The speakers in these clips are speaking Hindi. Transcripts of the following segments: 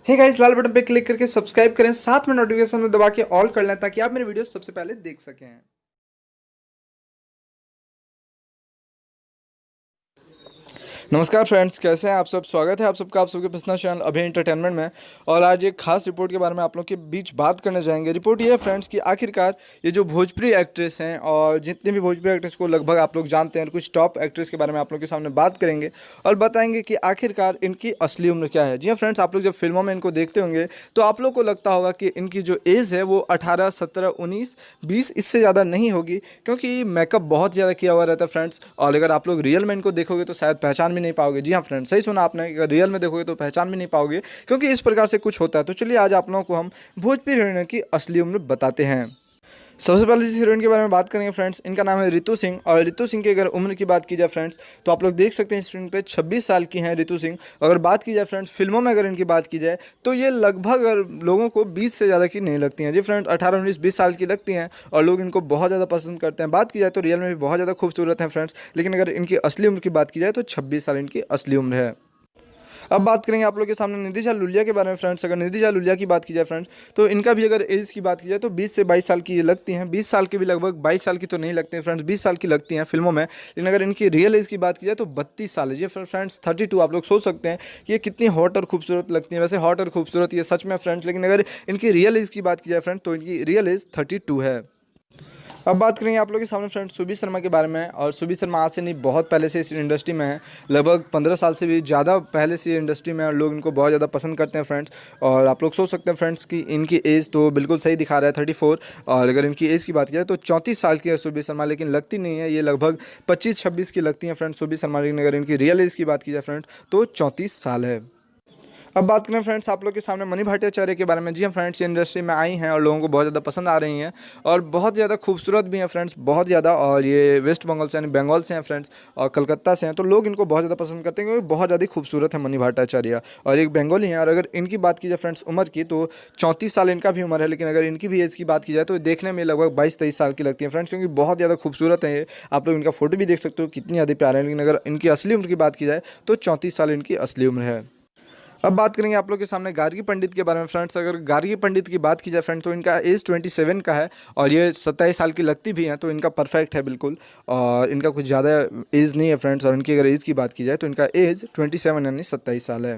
हे गाइस, लाल बटन पे क्लिक करके सब्सक्राइब करें, साथ में नोटिफिकेशन में दबा के ऑल कर लें ताकि आप मेरे वीडियो सबसे पहले देख सकें। नमस्कार फ्रेंड्स, कैसे हैं आप सब। स्वागत है आप सबका आप सबके पसंदीदा चैनल अभी एंटरटेनमेंट में। और आज एक खास रिपोर्ट के बारे में आप लोग के बीच बात करने जाएंगे। रिपोर्ट ये है फ्रेंड्स कि आखिरकार ये जो भोजपुरी एक्ट्रेस हैं और जितने भी भोजपुरी एक्ट्रेस को लगभग आप लोग जानते हैं, कुछ टॉप एक्ट्रेस के बारे में आप लोग के सामने बात करेंगे और बताएंगे कि आखिरकार इनकी असली उम्र क्या है। जी हाँ फ्रेंड्स, आप लोग जब फिल्मों में इनको देखते होंगे तो आप लोग को लगता होगा कि इनकी जो एज है वो 18, 17, 19, 20 इससे ज़्यादा नहीं होगी, क्योंकि मेकअप बहुत ज़्यादा किया हुआ रहता है फ्रेंड्स। और अगर आप लोग रियल में इनको देखोगे तो शायद पहचान भी नहीं पाओगे। जी हाँ फ्रेंड्स, सही सुना आपने, अगर रियल में देखोगे तो पहचान भी नहीं पाओगे, क्योंकि इस प्रकार से कुछ होता है। तो चलिए आज आप लोगों को हम भोजपुरी हीरोइनों की असली उम्र बताते हैं। सबसे पहले जिस हीरोइन के बारे में बात करेंगे फ्रेंड्स, इनका नाम है रितु सिंह। और रितु सिंह की अगर उम्र की बात की जाए फ्रेंड्स, तो आप लोग देख सकते हैं स्क्रीन पे 26 साल की हैं रितु सिंह। अगर बात की जाए फ्रेंड्स फिल्मों में, अगर इनकी बात की जाए तो ये लगभग अगर लोगों को 20 से ज़्यादा की नहीं लगती हैं। जी फ्रेंड्स, 18, 19, 20 साल की लगती हैं और लोग इनको बहुत ज़्यादा पसंद करते हैं। बात की जाए तो रियल में भी बहुत ज़्यादा खूबसूरत हैं फ्रेंड्स, लेकिन अगर इनकी असली उम्र की बात की जाए तो 26 साल इनकी असली उम्र है। अब बात करेंगे आप लोग के सामने निधि झा लुलिया के बारे में फ्रेंड्स। अगर निधि झा लुलिया की बात की जाए फ्रेंड्स, तो इनका भी अगर एज की बात की जाए तो 20 से 22 साल की ये लगती हैं। 20 साल की भी लगभग, 22 साल की तो नहीं लगती हैं फ्रेंड्स, 20 साल की लगती हैं फिल्मों में। लेकिन अगर इनकी रियल एज की बात की जाए तो 32 साल है। ये फ्रेंड्स 32। आप लोग सोच सकते हैं कि ये कितनी हॉट और खूबसूरत लगती हैं। वैसे हॉट और खूबसूरत ये सच में फ्रेंड्स, लेकिन अगर इनकी रियल एज की बात की जाए फ्रेंड्स तो इनकी रियल एज 32 है। अब बात करेंगे आप लोग के सामने फ्रेंड्स सुबीर शर्मा के बारे में। और सुबीर शर्मा आज से नहीं, बहुत पहले से इस इंडस्ट्री में है, लगभग 15 साल से भी ज़्यादा पहले से इंडस्ट्री में है और लोग इनको बहुत ज़्यादा पसंद करते हैं फ्रेंड्स। और आप लोग सोच सकते हैं फ्रेंड्स कि इनकी एज तो बिल्कुल सही दिखा रहा है 34। और अगर इनकी एज की बात की जाए तो 34 साल की है सुबीर शर्मा, लेकिन लगती नहीं है, ये लगभग 25-26 की लगती हैं फ्रेंड्स सुबीर शर्मा। लेकिन अगर इनकी रियल एज की बात की जाए फ्रेंड्स तो 34 साल है। अब बात करें फ्रेंड्स आप लोग के सामने मनी भाटियाचार्य के बारे में। जी हाँ फ्रेंड्स, ये इंडस्ट्री में आई हैं और लोगों को बहुत ज़्यादा पसंद आ रही हैं और बहुत ज़्यादा खूबसूरत भी हैं फ्रेंड्स, बहुत ज़्यादा। और ये वेस्ट बंगाल से यानी बंगाल से हैं फ्रेंड्स और कलकत्ता से हैं, तो लोग इनको बहुत ज़्यादा पसंद करते हैं क्योंकि बहुत ज़्यादा खूबसूरत है मनी भाटियाचार्य और एक बंगाली हैं। और अगर इनकी बात की जाए फ्रेंड्स उम्र की, तो 34 साल इनका भी उम्र है, लेकिन अगर इनकी भी एज की बात की जाए तो देखने में लगभग 22-23 साल की लगती है फ्रेंड्स, क्योंकि बहुत ज़्यादा खूबसूरत है ये। आप लोग इनका फोटो भी देख सकते हो, कितनी ज़्यादा प्यारे हैं। लेकिन अगर इनकी असली उम्र की बात की जाए तो 34 साल इनकी असली उम्र है। अब बात करेंगे आप लोग के सामने गार्गी पंडित के बारे में फ्रेंड्स। अगर गार्गी पंडित की बात की जाए फ्रेंड तो इनका एज 27 का है और ये 27 साल की लगती भी हैं, तो इनका परफेक्ट है बिल्कुल। और इनका कुछ ज़्यादा एज नहीं है फ्रेंड्स। और इनकी अगर एज की बात की जाए तो इनका एज 27 यानी 27 साल है।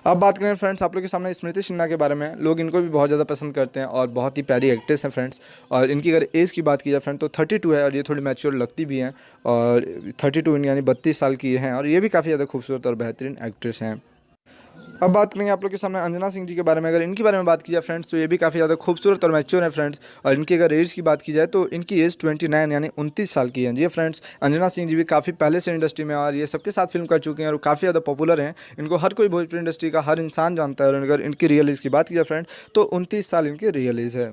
अब बात करें फ्रेंड्स आप लोग के सामने स्मृति सिन्हा के बारे में। लोग इनको भी बहुत ज़्यादा पसंद करते हैं और बहुत ही प्यारी एक्ट्रेस हैं फ्रेंड्स। और इनकी अगर एज की बात की जाए फ्रेंड तो 32 है और ये थोड़ी मैच्योर लगती भी हैं। और 32 यानी 32 साल की हैं और ये भी काफ़ी ज़्यादा खूबसूरत और बेहतरीन एक्ट्रेस हैं। अब बात करेंगे आप लोग के सामने अंजना सिंह जी के बारे में। अगर इनके बारे में बात की जाए फ्रेंड्स तो ये भी काफ़ी ज़्यादा खूबसूरत और मैच्योर है फ्रेंड्स। और इनकी अगर एज की बात की जाए तो इनकी एज 29 यानी 29 साल की है। जी फ्रेंड्स, अंजना सिंह जी भी काफ़ी पहले से इंडस्ट्री में और ये सबके साथ फिल्म कर चुके हैं और काफ़ी ज़्यादा पॉपुलर हैं। इनको हर कोई भोजपुरी इंडस्ट्री का हर इंसान जानता है। और अगर इनकी रियल एज की बात की जाए फ्रेंड तो 29 साल इनकी रियल एज है।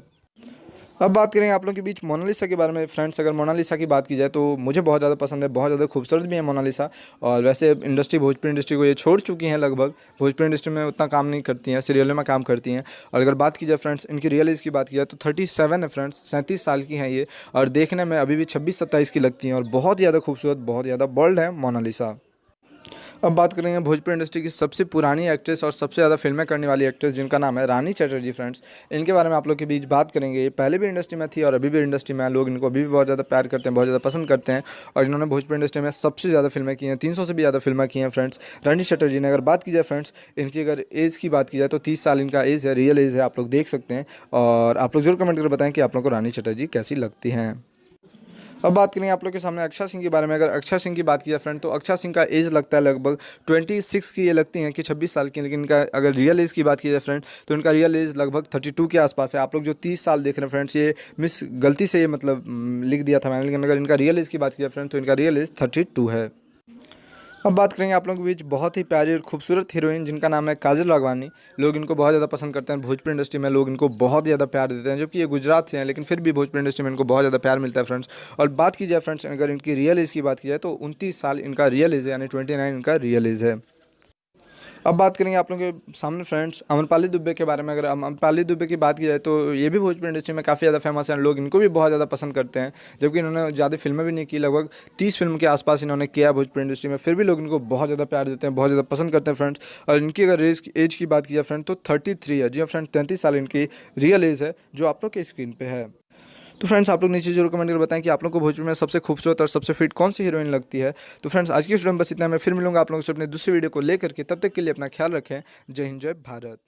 अब बात करेंगे आप लोगों के बीच मोनालिसा के बारे में फ्रेंड्स। अगर मोनालिसा की बात की जाए तो मुझे बहुत ज़्यादा पसंद है, बहुत ज़्यादा खूबसूरत भी है मोनालिसा। और वैसे इंडस्ट्री, भोजपुरी इंडस्ट्री को ये छोड़ चुकी हैं लगभग, भोजपुरी इंडस्ट्री में उतना काम नहीं करती हैं, सीरियलों में काम करती हैं। और अगर बात की जाए फ्रेंड्स इनकी रियल एज की बात की जाए तो 37 है फ्रेंड्स, 37 साल की हैं ये। और देखने में अभी भी 26-27 की लगती हैं और बहुत ज़्यादा खूबसूरत, बहुत ज़्यादा बोल्ड है मोनालिसा। अब बात करेंगे भोजपुरी इंडस्ट्री की सबसे पुरानी एक्ट्रेस और सबसे ज़्यादा फिल्में करने वाली एक्ट्रेस, जिनका नाम है रानी चटर्जी फ्रेंड्स। इनके बारे में आप लोग के बीच बात करेंगे। ये पहले भी इंडस्ट्री में थी और अभी भी इंडस्ट्री में है। लोग इनको अभी भी बहुत ज़्यादा प्यार करते हैं, बहुत ज़्यादा पसंद करते हैं। और इन्होंने भोजपुरी इंडस्ट्री में सबसे ज़्यादा फिल्में की हैं, 300 से भी ज़्यादा फिल्में की हैं फ्रेंड्स रानी चटर्जी ने। अगर बात की जाए फ्रेंड्स इनकी अगर एज की बात की जाए तो 30 साल इनका एज है, रियल एज है, आप लोग देख सकते हैं। और आप लोग जरूर कमेंट करके बताएं कि आप लोग को रानी चटर्जी कैसी लगती हैं। अब बात करें आप लोग के सामने अक्षय सिंह के बारे में। अगर अक्षय सिंह की बात की जाए फ्रेंड तो अक्षय सिंह का एज लगता है लगभग 26 की ये लगती हैं कि 26 साल की। लेकिन इनका अगर रियल एज की बात की जाए फ्रेंड तो इनका रियल एज लगभग 32 के आसपास है। आप लोग जो 30 साल देख रहे हैं फ्रेंड्स, ये मिस गलती से ये मतलब लिख दिया था मैंने। लेकिन अगर इनका रियल एज की बात की जाए फ्रेंड तो इनका रियल एज 32 है। अब बात करेंगे आप लोगों के बीच बहुत ही प्यारी और खूबसूरत हीरोइन, जिनका नाम है काजल राघवानी। लोग इनको बहुत ज़्यादा पसंद करते हैं, भोजपुरी इंडस्ट्री में लोग इनको बहुत ज़्यादा प्यार देते हैं, जबकि ये गुजरात से हैं लेकिन फिर भी भोजपुरी इंडस्ट्री में इनको बहुत ज़्यादा प्यार मिलता है फ्रेंड्स। और बात की जाए फ्रेंड्स अगर इनकी रियल एज की बात की जाए तो 29 साल इनका रियल एज है, यानी 29 इनका रियल एज है। अब बात करेंगे आप लोगों के सामने फ्रेंड्स अमरपाली दुबे के बारे में। अगर अमरपाली दुबे की बात की जाए तो ये भी भोजपुरी इंडस्ट्री में काफ़ी ज़्यादा फेमस हैं, लोग इनको भी बहुत ज़्यादा पसंद करते हैं। जबकि इन्होंने ज़्यादा फिल्में भी नहीं की, लगभग 30 फिल्म के आसपास इन्होंने किया है भोजपुरी इंडस्ट्री में, फिर भी लोग इनको बहुत ज़्यादा प्यार देते हैं, बहुत ज़्यादा पसंद करते हैं फ्रेंड्स। और इनकी अगर एज की बात की जाए फ्रेंड तो 33 है। जी हाँ फ्रेंड, 33 साल इनकी रियल एज है जो आप लोग के स्क्रीन पे है। तो फ्रेंड्स आप लोग नीचे जरूर कमेंट करके बताएं कि आप लोग को भोजपुरी में सबसे खूबसूरत और सबसे फिट कौन सी हीरोइन लगती है। तो फ्रेंड्स आज की वीडियो में बस इतना, मैं फिर मिलूंगा आप लोगों से अपने दूसरी वीडियो को लेकर के, तब तक के लिए अपना ख्याल रखें। जय हिंद, जय भारत।